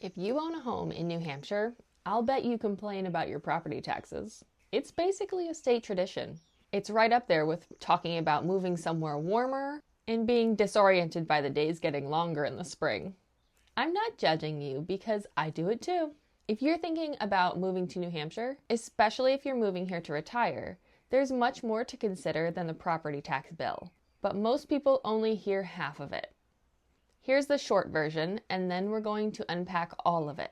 If you own a home in New Hampshire, I'll bet you complain about your property taxes. It's basically a state tradition. It's right up there with talking about moving somewhere warmer and being disoriented by the days getting longer in the spring. I'm not judging you because I do it too. If you're thinking about moving to New Hampshire, especially if you're moving here to retire, there's much more to consider than the property tax bill. But most people only hear half of it. Here's the short version, and then we're going to unpack all of it.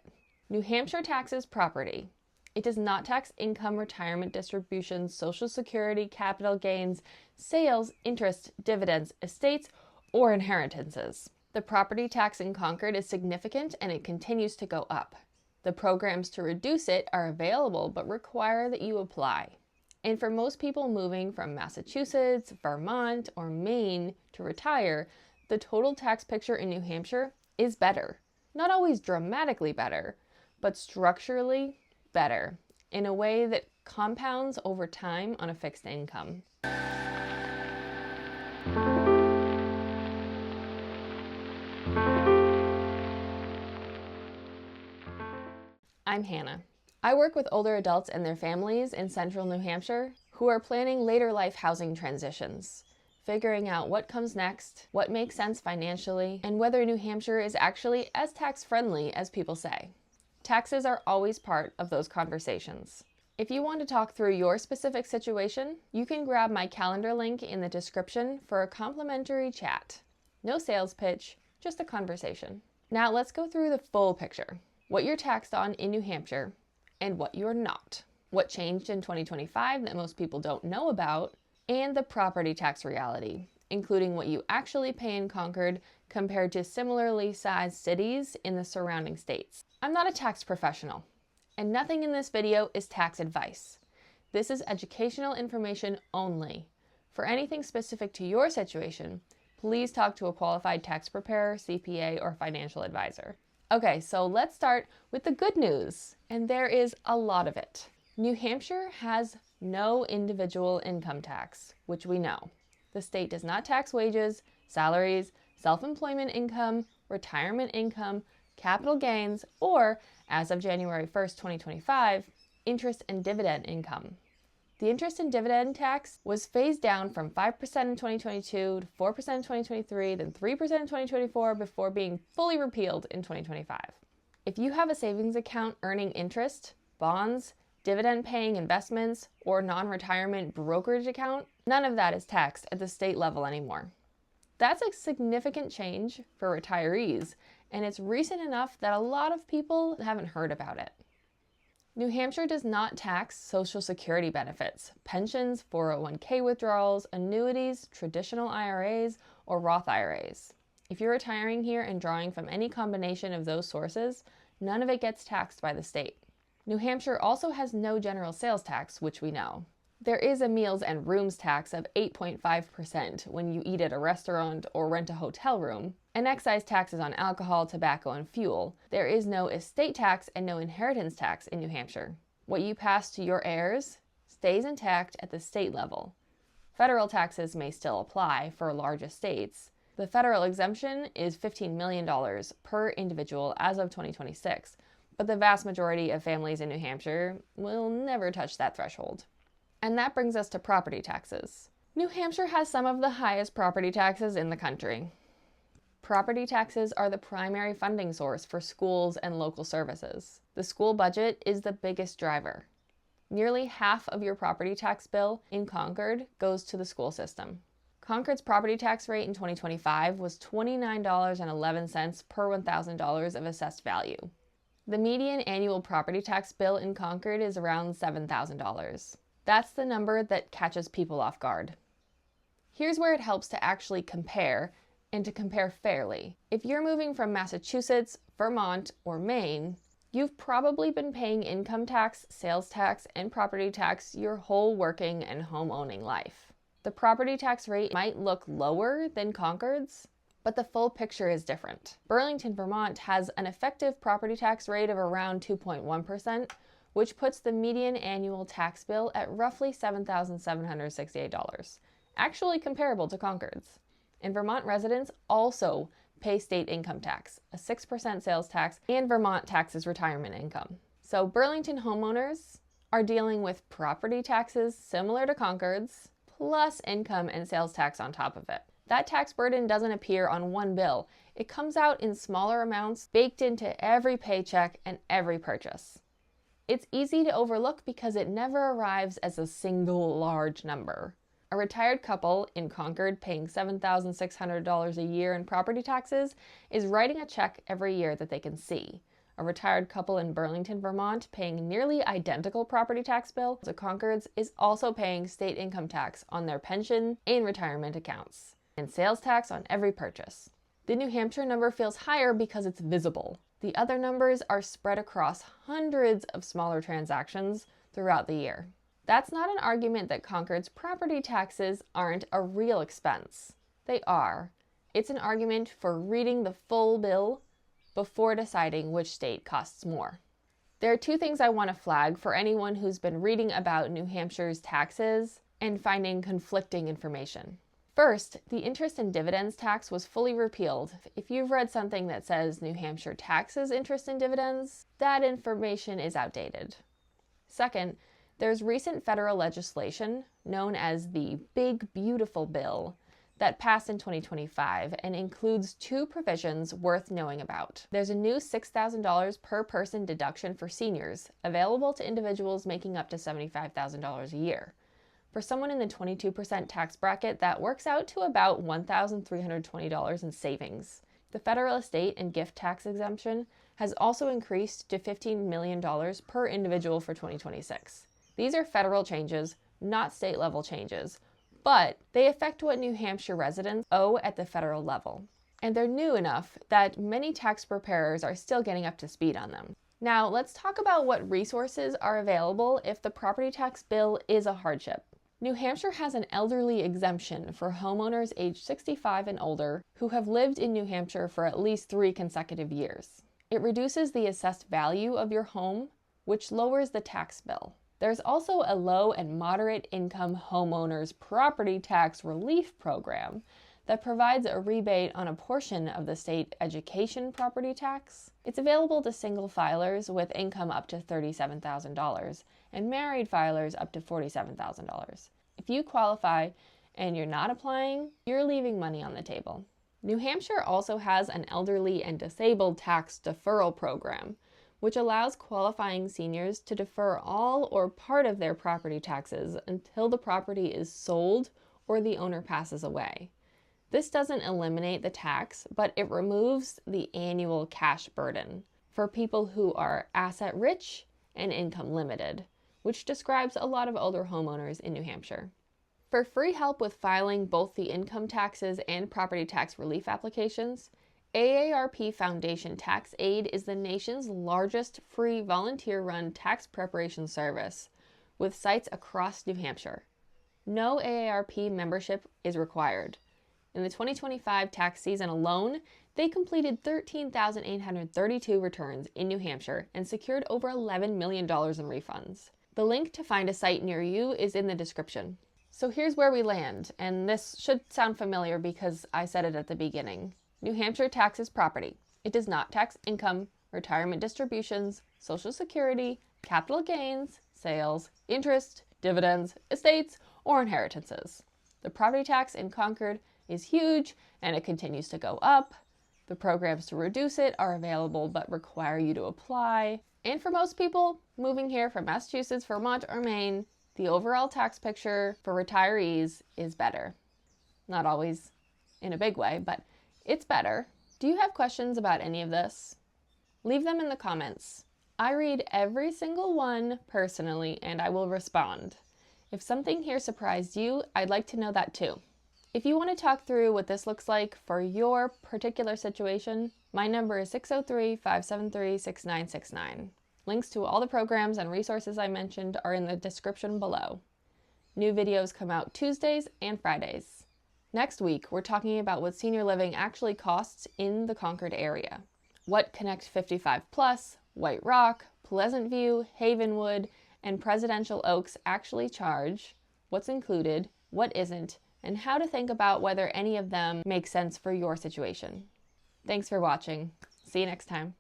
New Hampshire taxes property. It does not tax income, retirement distributions, Social Security, capital gains, sales, interest, dividends, estates, or inheritances. The property tax in Concord is significant and it continues to go up. The programs to reduce it are available but require that you apply. And for most people moving from Massachusetts, Vermont, or Maine to retire, the total tax picture in New Hampshire is better. Not always dramatically better, but structurally better, in a way that compounds over time on a fixed income. I'm Hannah. I work with older adults and their families in central New Hampshire who are planning later life housing transitions, figuring out what comes next, what makes sense financially, and whether New Hampshire is actually as tax-friendly as people say. Taxes are always part of those conversations. If you want to talk through your specific situation, you can grab my calendar link in the description for a complimentary chat. No sales pitch, just a conversation. Now let's go through the full picture. What you're taxed on in New Hampshire and what you're not. What changed in 2025 that most people don't know about, and the property tax reality, including what you actually pay in Concord compared to similarly sized cities in the surrounding states. I'm not a tax professional, and nothing in this video is tax advice. This is educational information only. For anything specific to your situation, please talk to a qualified tax preparer, CPA, or financial advisor. Okay, so let's start with the good news, and there is a lot of it. New Hampshire has no individual income tax, which we know. The state does not tax wages, salaries, self-employment income, retirement income, capital gains, or, as of January 1st, 2025, interest and dividend income. The interest and dividend tax was phased down from 5% in 2022 to 4% in 2023, then 3% in 2024, before being fully repealed in 2025. If you have a savings account earning interest, bonds, dividend-paying investments, or non-retirement brokerage account, none of that is taxed at the state level anymore. That's a significant change for retirees, and it's recent enough that a lot of people haven't heard about it. New Hampshire does not tax Social Security benefits, pensions, 401k withdrawals, annuities, traditional IRAs, or Roth IRAs. If you're retiring here and drawing from any combination of those sources, none of it gets taxed by the state. New Hampshire also has no general sales tax, which we know. There is a meals and rooms tax of 8.5% when you eat at a restaurant or rent a hotel room, and excise taxes on alcohol, tobacco, and fuel. There is no estate tax and no inheritance tax in New Hampshire. What you pass to your heirs stays intact at the state level. Federal taxes may still apply for large estates. The federal exemption is $15 million per individual as of 2026, but the vast majority of families in New Hampshire will never touch that threshold. And that brings us to property taxes. New Hampshire has some of the highest property taxes in the country. Property taxes are the primary funding source for schools and local services. The school budget is the biggest driver. Nearly half of your property tax bill in Concord goes to the school system. Concord's property tax rate in 2025 was $29.11 per $1,000 of assessed value. The median annual property tax bill in Concord is around $7,000. That's the number that catches people off guard. Here's where it helps to actually compare, and to compare fairly. If you're moving from Massachusetts, Vermont, or Maine, you've probably been paying income tax, sales tax, and property tax your whole working and home-owning life. The property tax rate might look lower than Concord's, but the full picture is different. Burlington, Vermont has an effective property tax rate of around 2.1%, which puts the median annual tax bill at roughly $7,768, actually comparable to Concord's. And Vermont residents also pay state income tax, a 6% sales tax, and Vermont taxes retirement income. So Burlington homeowners are dealing with property taxes similar to Concord's, plus income and sales tax on top of it. That tax burden doesn't appear on one bill. It comes out in smaller amounts baked into every paycheck and every purchase. It's easy to overlook because it never arrives as a single large number. A retired couple in Concord paying $7,600 a year in property taxes is writing a check every year that they can see. A retired couple in Burlington, Vermont paying nearly identical property tax bill to Concord's is also paying state income tax on their pension and retirement accounts, and sales tax on every purchase. The New Hampshire number feels higher because it's visible. The other numbers are spread across hundreds of smaller transactions throughout the year. That's not an argument that Concord's property taxes aren't a real expense. They are. It's an argument for reading the full bill before deciding which state costs more. There are two things I want to flag for anyone who's been reading about New Hampshire's taxes and finding conflicting information. First, the interest and dividends tax was fully repealed. If you've read something that says New Hampshire taxes interest and dividends, that information is outdated. Second, there's recent federal legislation known as the Big Beautiful Bill that passed in 2025 and includes two provisions worth knowing about. There's a new $6,000 per person deduction for seniors, available to individuals making up to $75,000 a year. For someone in the 22% tax bracket, that works out to about $1,320 in savings. The federal estate and gift tax exemption has also increased to $15 million per individual for 2026. These are federal changes, not state-level changes, but they affect what New Hampshire residents owe at the federal level. And they're new enough that many tax preparers are still getting up to speed on them. Now, let's talk about what resources are available if the property tax bill is a hardship. New Hampshire has an elderly exemption for homeowners aged 65 and older who have lived in New Hampshire for at least 3 consecutive years. It reduces the assessed value of your home, which lowers the tax bill. There's also a low and moderate income homeowners property tax relief program that provides a rebate on a portion of the state education property tax. It's available to single filers with income up to $37,000 and married filers up to $47,000. If you qualify and you're not applying, you're leaving money on the table. New Hampshire also has an elderly and disabled tax deferral program, which allows qualifying seniors to defer all or part of their property taxes until the property is sold or the owner passes away. This doesn't eliminate the tax, but it removes the annual cash burden for people who are asset rich and income limited, which describes a lot of older homeowners in New Hampshire. For free help with filing both the income taxes and property tax relief applications, AARP Foundation Tax Aid is the nation's largest free volunteer-run tax preparation service with sites across New Hampshire. No AARP membership is required. In the 2025 tax season alone, they completed 13,832 returns in New Hampshire and secured over $11 million in refunds. The link to find a site near you is in the description. So here's where we land, and this should sound familiar because I said it at the beginning. New Hampshire taxes property. It does not tax income, retirement distributions, Social Security, capital gains, sales, interest, dividends, estates, or inheritances. The property tax in Concord is huge and it continues to go up. The programs to reduce it are available but require you to apply. And for most people moving here from Massachusetts, Vermont, or Maine, the overall tax picture for retirees is better. Not always in a big way, but it's better. Do you have questions about any of this? Leave them in the comments. I read every single one personally and I will respond. If something here surprised you, I'd like to know that too. If you want to talk through what this looks like for your particular situation, my number is 603-573-6969. Links to all the programs and resources I mentioned are in the description below. New videos come out Tuesdays and Fridays. Next week, we're talking about what senior living actually costs in the Concord area. What Connect 55 Plus, White Rock, Pleasant View, Havenwood, and Presidential Oaks actually charge, what's included, what isn't, and how to think about whether any of them make sense for your situation. Thanks for watching. See you next time.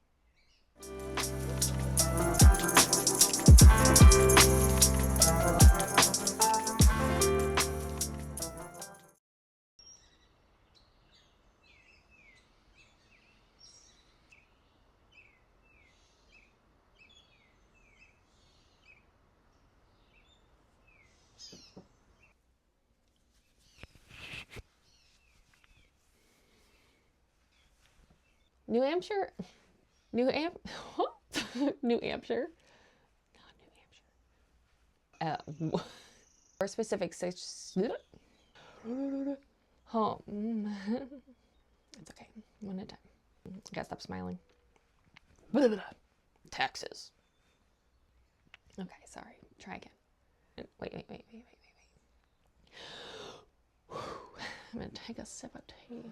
New Hampshire, New Hampshire, New Hampshire, not New Hampshire. For specific home. It's okay. One at a time. I gotta stop smiling. Taxes. Okay, sorry. Try again. Wait. I'm gonna take a sip of tea.